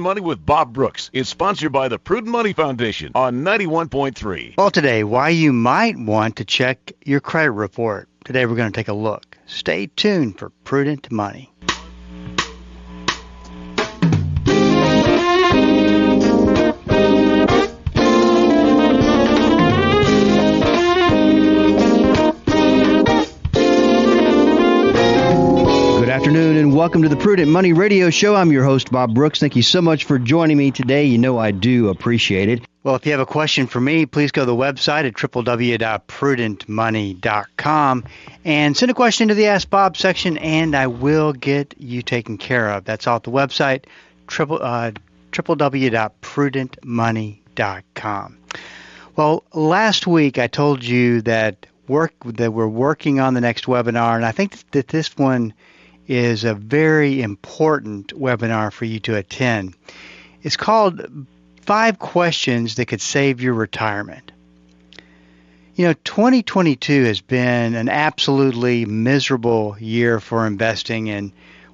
Money with Bob Brooks is sponsored by the Prudent Money Foundation on 91.3. Well, today, why you might want to check your credit report. Today, we're going to take a look. Stay tuned for Prudent Money. Good afternoon and welcome to the Prudent Money Radio Show. I'm your host, Bob Brooks. Thank you so much for joining me today. You know I do appreciate it. Well, if you have a question for me, please go to the website at www.prudentmoney.com and send a question to the Ask Bob section, and I will get you taken care of. That's all at the website, www.prudentmoney.com. Well, last week I told you that we're working on the next webinar, and I think that this one is a very important webinar for you to attend. It's called 5 Questions That Could Save Your Retirement. You know, 2022 has been an absolutely miserable year for investing, and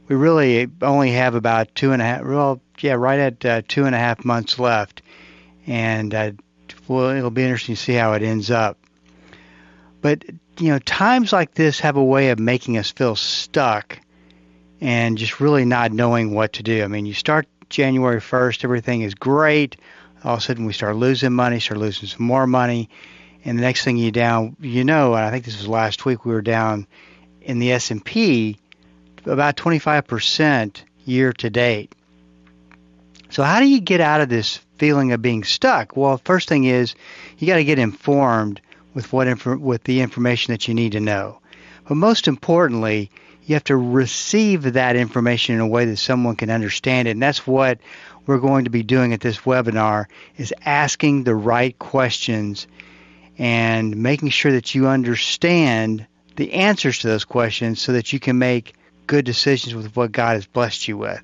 we really only have about 2.5 months left, and it'll be interesting to see how it ends up. But, you know, times like this have a way of making us feel stuck and just really not knowing what to do. I mean, you start January 1st, everything is great. All of a sudden we start losing money, start losing some more money. And the next thing and I think this was last week, we were down in the S&P about 25% year to date. So how do you get out of this feeling of being stuck? Well, first thing is you got to get informed with with the information that you need to know. But most importantly, you have to receive that information in a way that someone can understand it. And that's what we're going to be doing at this webinar, is asking the right questions and making sure that you understand the answers to those questions so that you can make good decisions with what God has blessed you with.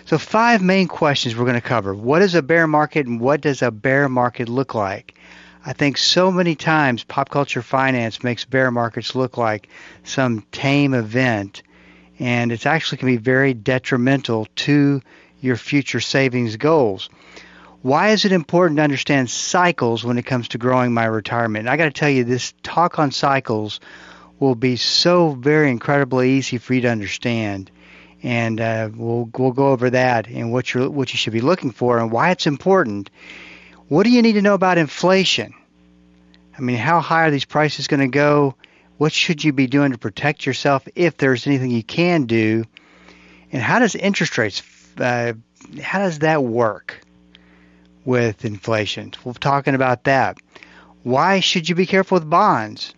So 5 main questions we're going to cover. What is a bear market, and what does a bear market look like? I think so many times pop culture finance makes bear markets look like some tame event, and it actually can be very detrimental to your future savings goals. Why is it important to understand cycles when it comes to growing my retirement? And I got to tell you, this talk on cycles will be so very incredibly easy for you to understand, and we'll go over that and what you should be looking for and why it's important. What do you need to know about inflation? I mean, how high are these prices going to go? What should you be doing to protect yourself if there's anything you can do? And how does interest rates, how does that work with inflation? We're talking about that. Why should you be careful with bonds?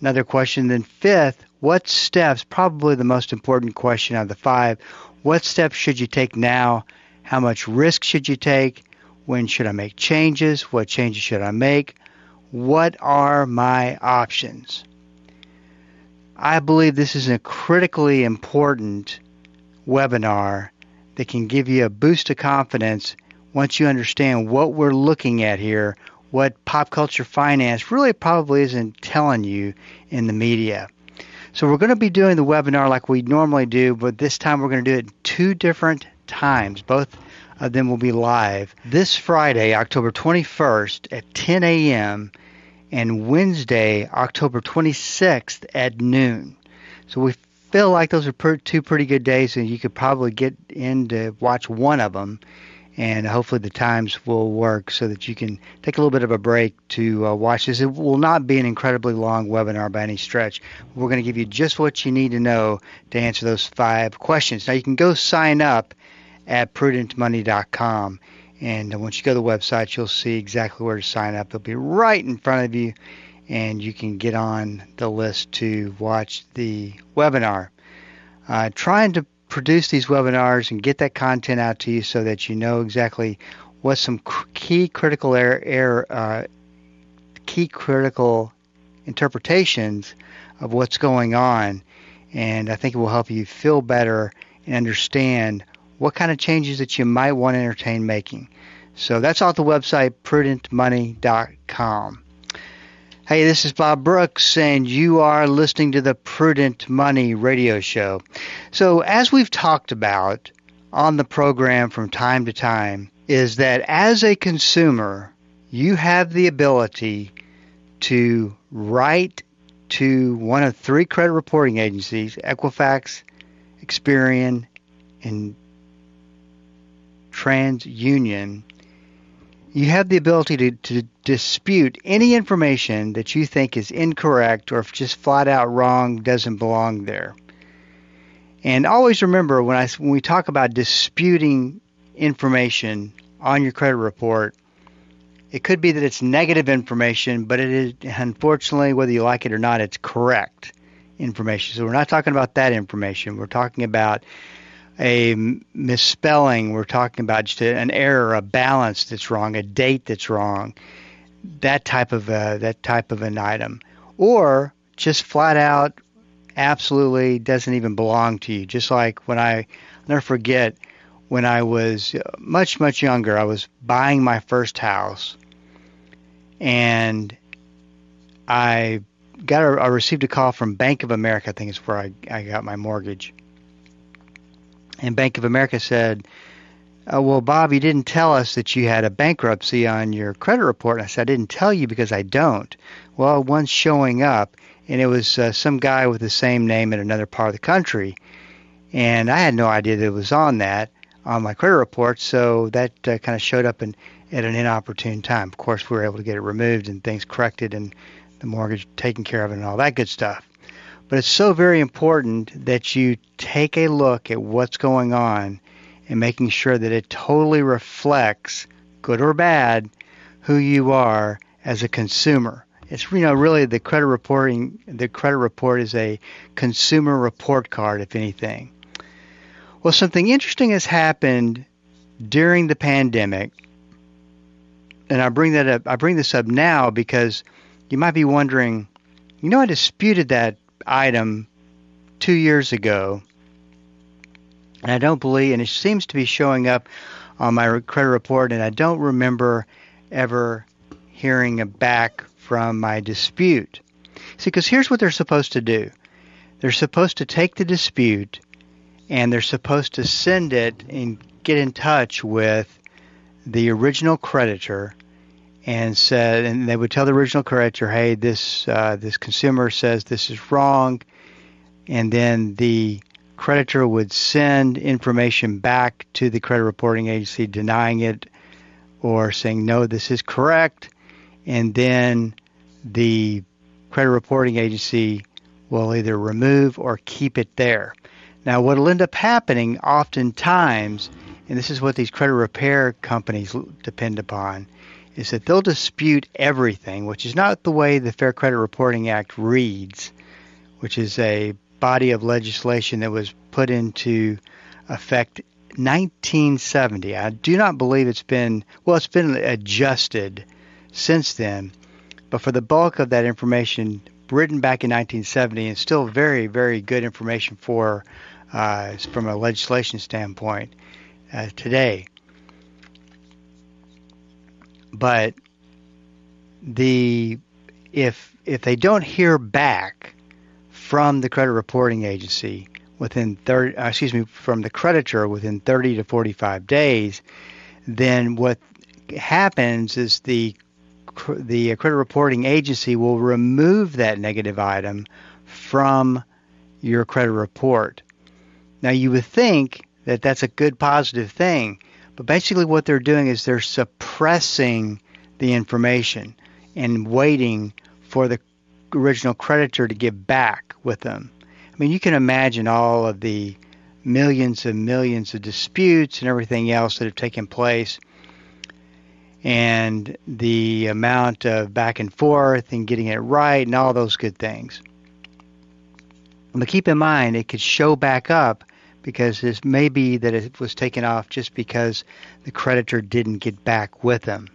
Another question. Then 5th, what steps, probably the most important question out of the 5, what steps should you take now? How much risk should you take? When should I make changes? What changes should I make? What are my options? I believe this is a critically important webinar that can give you a boost of confidence once you understand what we're looking at here, what pop culture finance really probably isn't telling you in the media. So we're going to be doing the webinar like we normally do, but this time we're going to do it 2 different times. Both of them will be live this Friday, October 21st at 10 a.m. and Wednesday, October 26th at noon. So we feel like those are 2 pretty good days, and you could probably get in to watch one of them, and hopefully the times will work so that you can take a little bit of a break to watch this. It will not be an incredibly long webinar by any stretch. We're going to give you just what you need to know to answer those 5 questions. Now you can go sign up at prudentmoney.com, and once you go to the website, you'll see exactly where to sign up. It'll be right in front of you, and you can get on the list to watch the webinar. Trying to produce these webinars and get that content out to you so that you know exactly what some key critical interpretations of what's going on, and I think it will help you feel better and understand what kind of changes that you might want to entertain making. So that's off the website, prudentmoney.com. Hey, this is Bob Brooks, and you are listening to the Prudent Money Radio Show. So as we've talked about on the program from time to time is that as a consumer, you have the ability to write to one of three credit reporting agencies, Equifax, Experian, and TransUnion. You have the ability to dispute any information that you think is incorrect or if just flat out wrong, doesn't belong there. And always remember when we talk about disputing information on your credit report, it could be that it's negative information, but it is, unfortunately, whether you like it or not, it's correct information. So we're not talking about that information. We're talking about a misspelling. We're talking about just an error, a balance that's wrong, a date that's wrong, that type of an item, or just flat out absolutely doesn't even belong to you. Just like when I'll never forget when I was much younger, I was buying my first house, and I received a call from Bank of America. I think it's where I got my mortgage. And Bank of America said, well, Bob, you didn't tell us that you had a bankruptcy on your credit report. And I said, I didn't tell you because I don't. Well, one's showing up, and it was some guy with the same name in another part of the country. And I had no idea that it was on my credit report, so that kind of showed up at an inopportune time. Of course, we were able to get it removed and things corrected and the mortgage taken care of and all that good stuff. But it's so very important that you take a look at what's going on and making sure that it totally reflects, good or bad, who you are as a consumer. It's really the credit report is a consumer report card, if anything. Well, something interesting has happened during the pandemic, and I bring this up now because you might be wondering, I disputed that item 2 years ago, and I don't believe, and it seems to be showing up on my credit report, and I don't remember ever hearing back from my dispute. See, because here's what they're supposed to do. They're supposed to take the dispute, and they're supposed to send it and get in touch with the original creditor, and they would tell the original creditor, hey, this consumer says this is wrong, and then the creditor would send information back to the credit reporting agency denying it or saying, no, this is correct, and then the credit reporting agency will either remove or keep it there. Now, what will end up happening oftentimes, and this is what these credit repair companies depend upon, is that they'll dispute everything, which is not the way the Fair Credit Reporting Act reads, which is a body of legislation that was put into effect 1970. I do not believe it's been adjusted since then, but for the bulk of that information written back in 1970, and still very, very good information from a legislation standpoint today. But if they don't hear back from the credit reporting agency from the creditor within 30 to 45 days, then what happens is the credit reporting agency will remove that negative item from your credit report. Now, you would think that that's a good positive thing, but basically what they're doing is they're suppressing the information and waiting for the original creditor to get back with them. I mean, you can imagine all of the millions and millions of disputes and everything else that have taken place, and the amount of back and forth and getting it right and all those good things. But keep in mind, it could show back up because it may be that it was taken off just because the creditor didn't get back with them.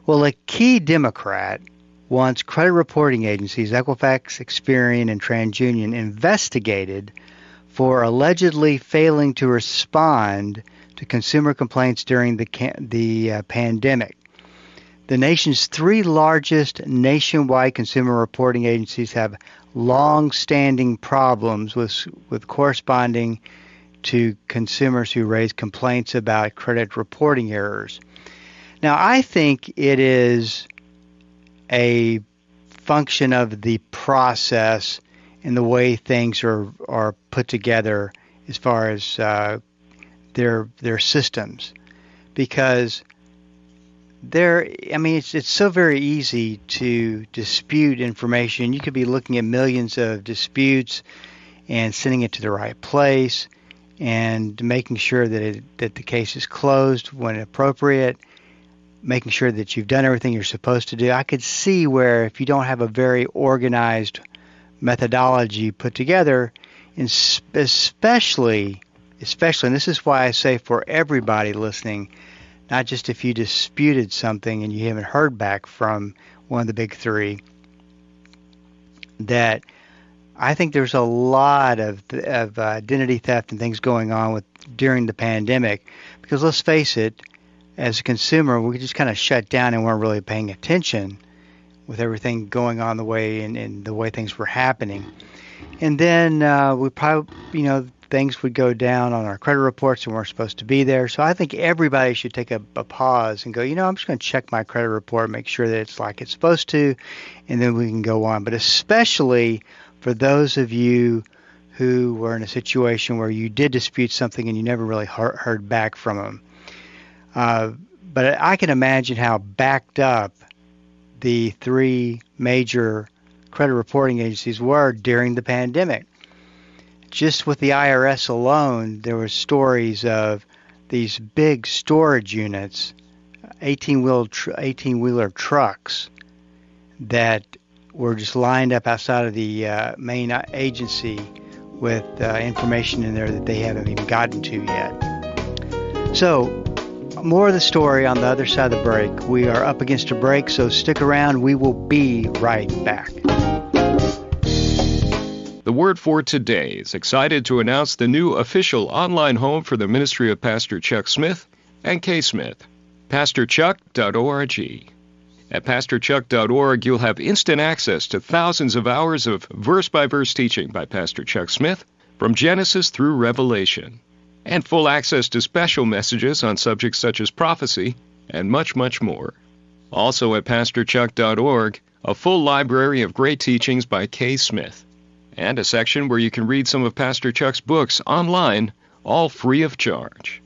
Well, a key Democrat wants credit reporting agencies, Equifax, Experian, and TransUnion, investigated for allegedly failing to respond to consumer complaints during the pandemic. The nation's three largest nationwide consumer reporting agencies have long-standing problems with corresponding to consumers who raise complaints about credit reporting errors. Now, I think it is a function of the process and the way things are put together as far as their systems, because it's so very easy to dispute information. You could be looking at millions of disputes and sending it to the right place and making sure that the case is closed when appropriate, making sure that you've done everything you're supposed to do. I could see where if you don't have a very organized methodology put together, and especially, and this is why I say for everybody listening, not just if you disputed something and you haven't heard back from one of the big three, that I think there's a lot of identity theft and things going on during the pandemic, because let's face it, as a consumer, we just kind of shut down and weren't really paying attention with everything going on the way and the way things were happening. And then we probably, things would go down on our credit reports and weren't supposed to be there. So I think everybody should take a pause and go, I'm just going to check my credit report, make sure that it's like it's supposed to, and then we can go on. But especially for those of you who were in a situation where you did dispute something and you never really heard back from them. But I can imagine how backed up the three major credit reporting agencies were during the pandemic. Just with the IRS alone, there were stories of these big storage units, 18-wheeler trucks that were just lined up outside of the main agency with information in there that they haven't even gotten to yet. So, more of the story on the other side of the break. We are up against a break, so stick around. We will be right back. The Word for Today is excited to announce the new official online home for the ministry of Pastor Chuck Smith and Kay Smith, pastorchuck.org. At pastorchuck.org, you'll have instant access to thousands of hours of verse-by-verse teaching by Pastor Chuck Smith from Genesis through Revelation, and full access to special messages on subjects such as prophecy and much, much more. Also at pastorchuck.org, a full library of great teachings by Kay Smith, and a section where you can read some of Pastor Chuck's books online, all free of charge.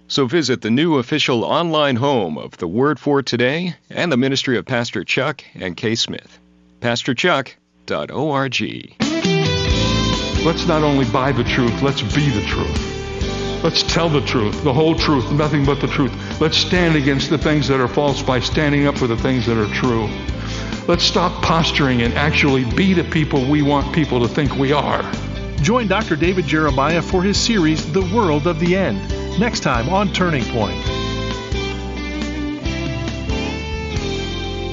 So visit the new official online home of the Word for Today and the ministry of Pastor Chuck and Kay Smith, pastorchuck.org. Let's not only buy the truth, let's be the truth. Let's tell the truth, the whole truth, nothing but the truth. Let's stand against the things that are false by standing up for the things that are true. Let's stop posturing and actually be the people we want people to think we are. Join Dr. David Jeremiah for his series, The World of the End, next time on Turning Point.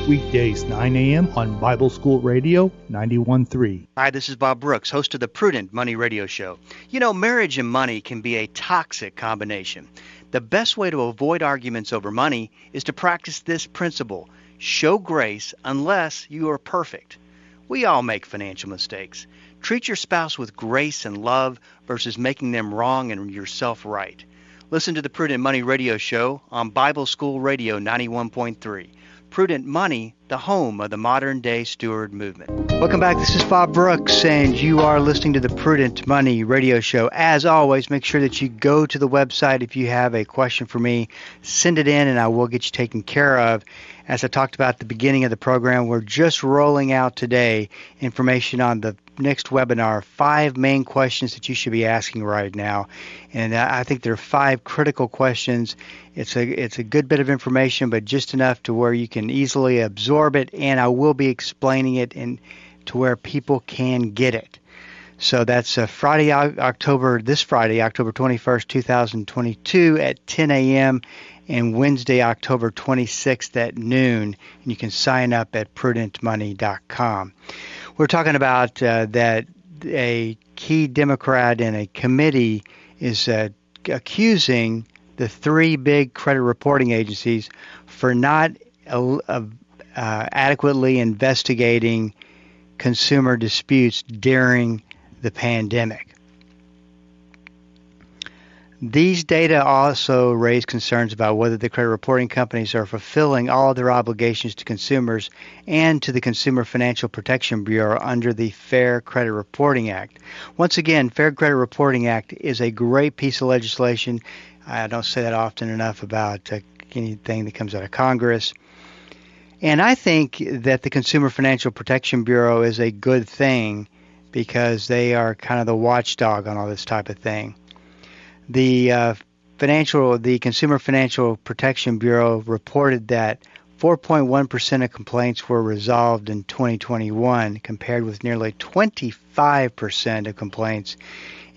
Weekdays, 9 a.m. on Bible School Radio 91.3. Hi, this is Bob Brooks, host of the Prudent Money Radio Show. Marriage and money can be a toxic combination. The best way to avoid arguments over money is to practice this principle: show grace unless you are perfect. We all make financial mistakes. Treat your spouse with grace and love versus making them wrong and yourself right. Listen to the Prudent Money Radio Show on Bible School Radio 91.3. Prudent Money, the home of the modern-day steward movement. Welcome back. This is Bob Brooks, and you are listening to the Prudent Money Radio Show. As always, make sure that you go to the website. If you have a question for me, send it in, and I will get you taken care of. As I talked about at the beginning of the program, we're just rolling out today information on the next webinar, 5 main questions that you should be asking right now. And I think there are 5 critical questions. It's a good bit of information, but just enough to where you can easily absorb it, and I will be explaining it to where people can get it. So that's Friday, October 21st, 2022 at 10 a.m. and Wednesday, October 26th at noon. And you can sign up at prudentmoney.com. We're talking about that a key Democrat in a committee is accusing the 3 big credit reporting agencies for not adequately investigating consumer disputes during the pandemic. These data also raise concerns about whether the credit reporting companies are fulfilling all of their obligations to consumers and to the Consumer Financial Protection Bureau under the Fair Credit Reporting Act. Once again, Fair Credit Reporting Act is a great piece of legislation. I don't say that often enough about anything that comes out of Congress. And I think that the Consumer Financial Protection Bureau is a good thing because they are kind of the watchdog on all this type of thing. The Consumer Financial Protection Bureau reported that 4.1% of complaints were resolved in 2021, compared with nearly 25% of complaints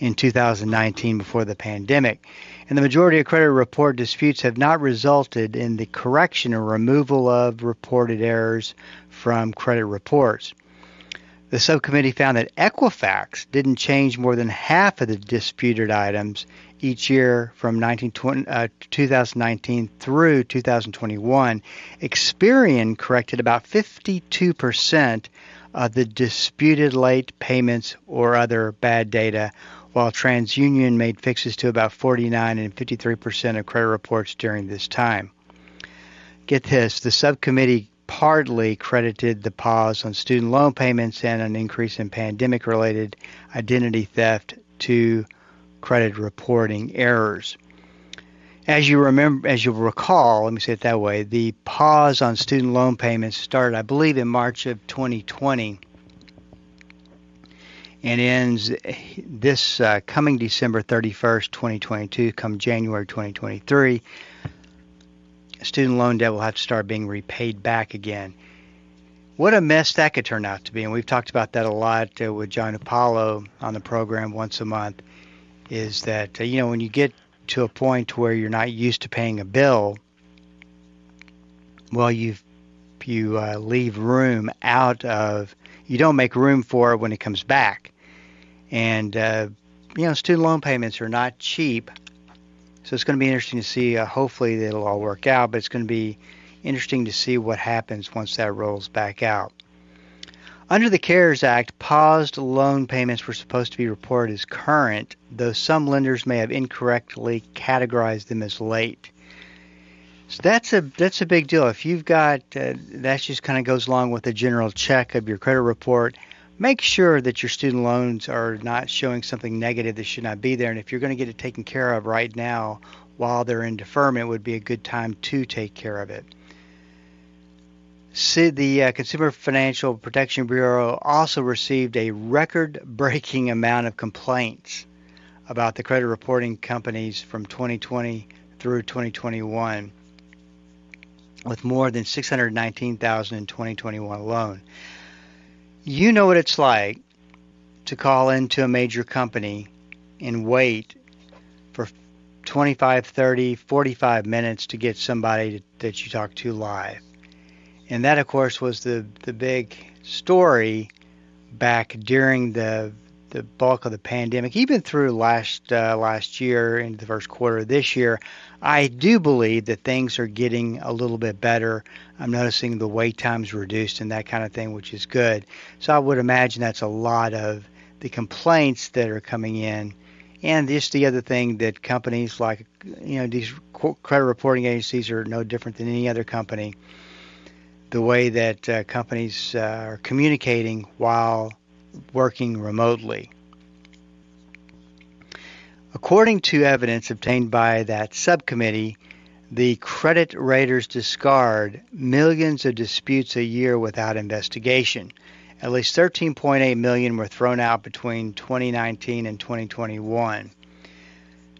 in 2019 before the pandemic. And the majority of credit report disputes have not resulted in the correction or removal of reported errors from credit reports. The subcommittee found that Equifax didn't change more than half of the disputed items each year from 2019 through 2021. Experian corrected about 52% of the disputed late payments or other bad data, while TransUnion made fixes to about 49 and 53% of credit reports during this time. Get this, the subcommittee partly credited the pause on student loan payments and an increase in pandemic-related identity theft to credit reporting errors. As you'll recall, let me say it that way, the pause on student loan payments started, I believe, in March of 2020 and ends this coming December 31st, 2022, come January 2023. Student loan debt will have to start being repaid back again. What a mess that could turn out to be, and we've talked about that a lot with John Apollo on the program once a month, is that, when you get to a point where you're not used to paying a bill, well, you leave room out of, you don't make room for it when it comes back. And, student loan payments are not cheap. So it's going to be interesting to see. Hopefully it'll all work out, but it's going to be interesting to see what happens once that rolls back out. Under the CARES Act, paused loan payments were supposed to be reported as current, though some lenders may have incorrectly categorized them as late. So that's a big deal. If you've got, that just kind of goes along with a general check of your credit report. Make sure that your student loans are not showing something negative that should not be there. And if you're going to get it taken care of right now while they're in deferment, would be a good time to take care of it. The Consumer Financial Protection Bureau also received a record-breaking amount of complaints about the credit reporting companies from 2020 through 2021, with more than 619,000 in 2021 alone. You know what it's like to call into a major company and wait for 25, 30, 45 minutes to get somebody that you talk to live. And that, of course, was the big story back during the bulk of the pandemic, even through last year into the first quarter of this year. I do believe that things are getting a little bit better. I'm noticing the wait times reduced and that kind of thing, which is good. So I would imagine that's a lot of the complaints that are coming in. And just the other thing that companies like, these credit reporting agencies are no different than any other company. The way that companies are communicating while working remotely. According to evidence obtained by that subcommittee, the credit raters discard millions of disputes a year without investigation. At least 13.8 million were thrown out between 2019 and 2021.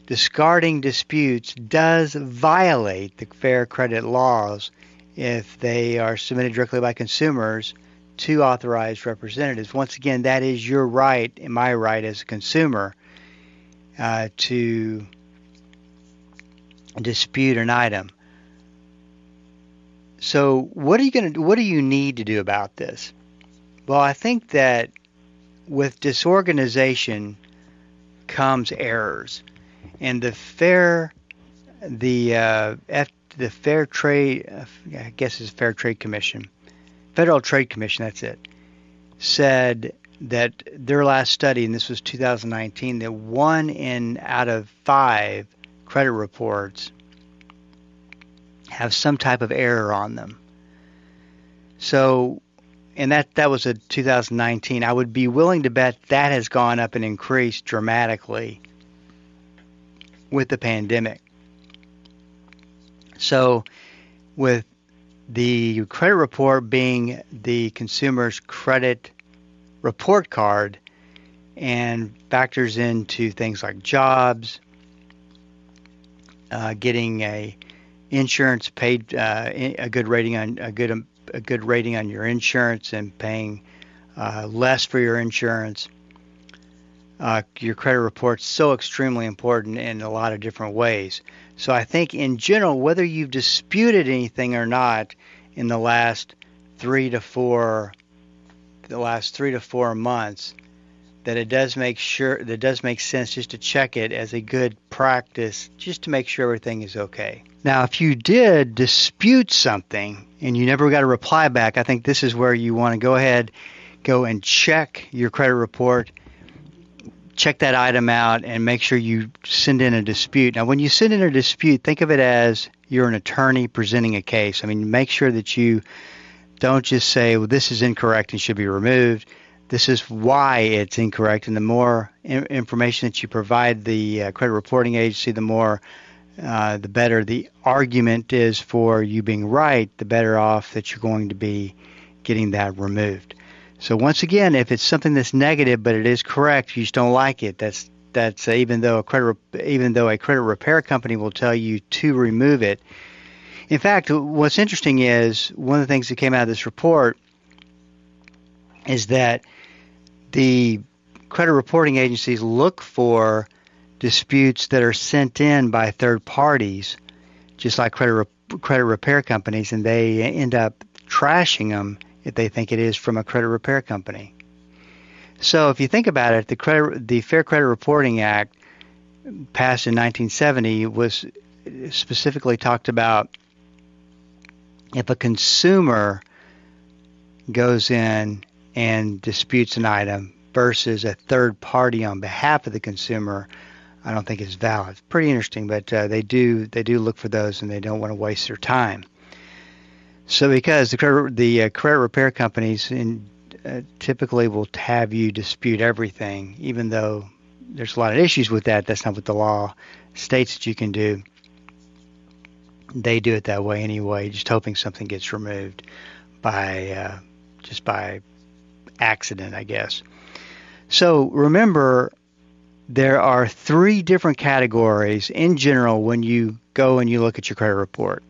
Discarding disputes does violate the fair credit laws if they are submitted directly by consumers to authorized representatives. Once again, that is your right and my right as a consumer to dispute an item. So what do you need to do about this? Well, I think that with disorganization comes errors, and the Fair Trade, I guess it's Fair Trade Commission, Federal Trade Commission, that's it, said that their last study, and this was 2019, that 1 out of 5 credit reports have some type of error on them. So, and that was a 2019. I would be willing to bet that has gone up and increased dramatically with the pandemic. So, with the credit report being the consumer's credit report card and factors into things like jobs, getting a insurance paid, a good rating on a good rating on your insurance, and paying less for your insurance. Your credit report's so extremely important in a lot of different ways. So I think in general, whether you've disputed anything or not in the last 3 to 4 months, that it does make sense just to check it as a good practice, just to make sure everything is okay. Now, if you did dispute something and you never got a reply back, I think this is where you want to go and check your credit report, check that item out, and make sure you send in a dispute. Now, when you send in a dispute, think of it as you're an attorney presenting a case. I mean, make sure that you don't just say, well, this is incorrect and should be removed. This is why it's incorrect. And the more information that you provide the credit reporting agency, the better the argument is for you being right, the better off that you're going to be getting that removed. So once again, if it's something that's negative but it is correct, you just don't like it. That's even though a credit repair company will tell you to remove it. In fact, what's interesting is one of the things that came out of this report is that the credit reporting agencies look for disputes that are sent in by third parties, just like credit repair companies, and they end up trashing them if they think it is from a credit repair company. So if you think about it, the Fair Credit Reporting Act, passed in 1970, was specifically talked about if a consumer goes in and disputes an item versus a third party on behalf of the consumer, I don't think is valid. It's pretty interesting, but they do look for those, and they don't want to waste their time. So because the credit repair companies typically will have you dispute everything, even though there's a lot of issues with that. That's not what the law states that you can do. They do it that way anyway, just hoping something gets removed by accident, I guess. So remember, there are 3 different categories in general when you go and you look at your credit report.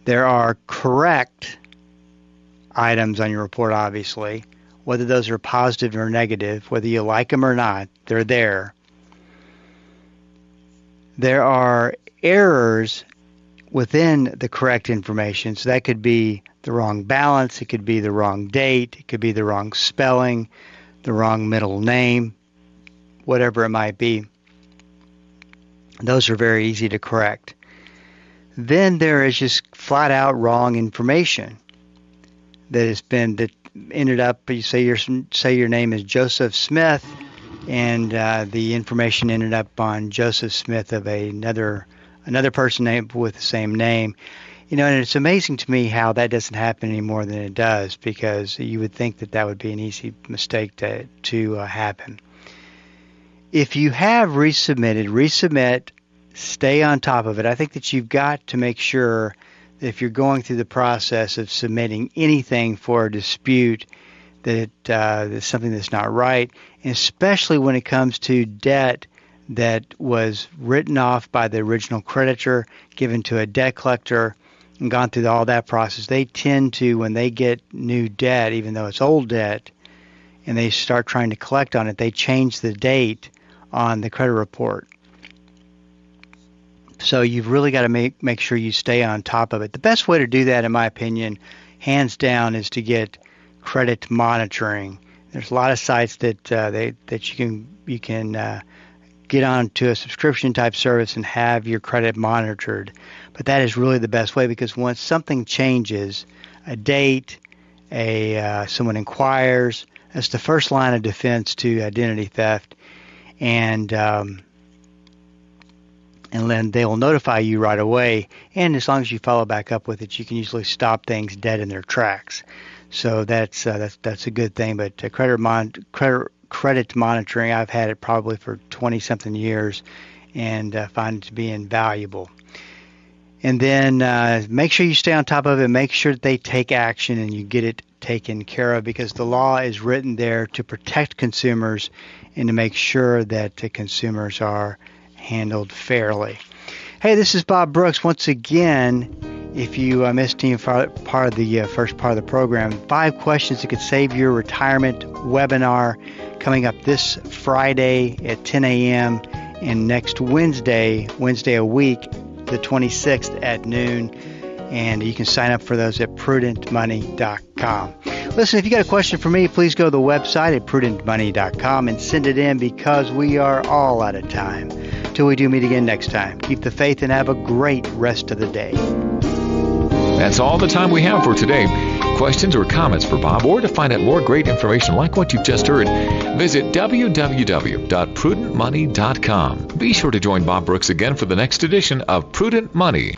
There are correct items on your report, obviously, whether those are positive or negative, whether you like them or not, they're there. There are errors within the correct information, so that could be the wrong balance, it could be the wrong date, it could be the wrong spelling, the wrong middle name, whatever it might be. Those are very easy to correct. Then there is just flat out wrong information that ended up, you say your name is Joseph Smith, and the information ended up on Joseph Smith of another person named with the same name. And it's amazing to me how that doesn't happen any more than it does, because you would think that would be an easy mistake to happen. If you have resubmit, stay on top of it. I think that you've got to make sure that if you're going through the process of submitting anything for a dispute, that there's something that's not right, and especially when it comes to debt that was written off by the original creditor, given to a debt collector, and gone through all that process. They tend to, when they get new debt, even though it's old debt, and they start trying to collect on it, they change the date on the credit report. So you've really got to make sure you stay on top of it. The best way to do that, in my opinion, hands down, is to get credit monitoring. There's a lot of sites that you can get on to a subscription type service and have your credit monitored. But that is really the best way, because once something changes, a date, someone inquires, That's the first line of defense to identity theft, and then they will notify you right away. And as long as you follow back up with it, you can usually stop things dead in their tracks. So that's a good thing. But credit monitoring, I've had it probably for 20-something years, and find it to be invaluable. And then make sure you stay on top of it. Make sure that they take action and you get it taken care of, because the law is written there to protect consumers and to make sure that the consumers are handled fairly. Hey, this is Bob Brooks. Once again, if you missed any part of the first part of the program, 5 questions that could save your retirement webinar coming up this Friday at 10 a.m. and next Wednesday a week, the 26th at noon. And you can sign up for those at prudentmoney.com. Listen, if you got a question for me, please go to the website at prudentmoney.com and send it in, because we are all out of time. Till we do meet again next time, keep the faith and have a great rest of the day. That's all the time we have for today. Questions or comments for Bob, or to find out more great information like what you've just heard, visit www.prudentmoney.com. Be sure to join Bob Brooks again for the next edition of Prudent Money.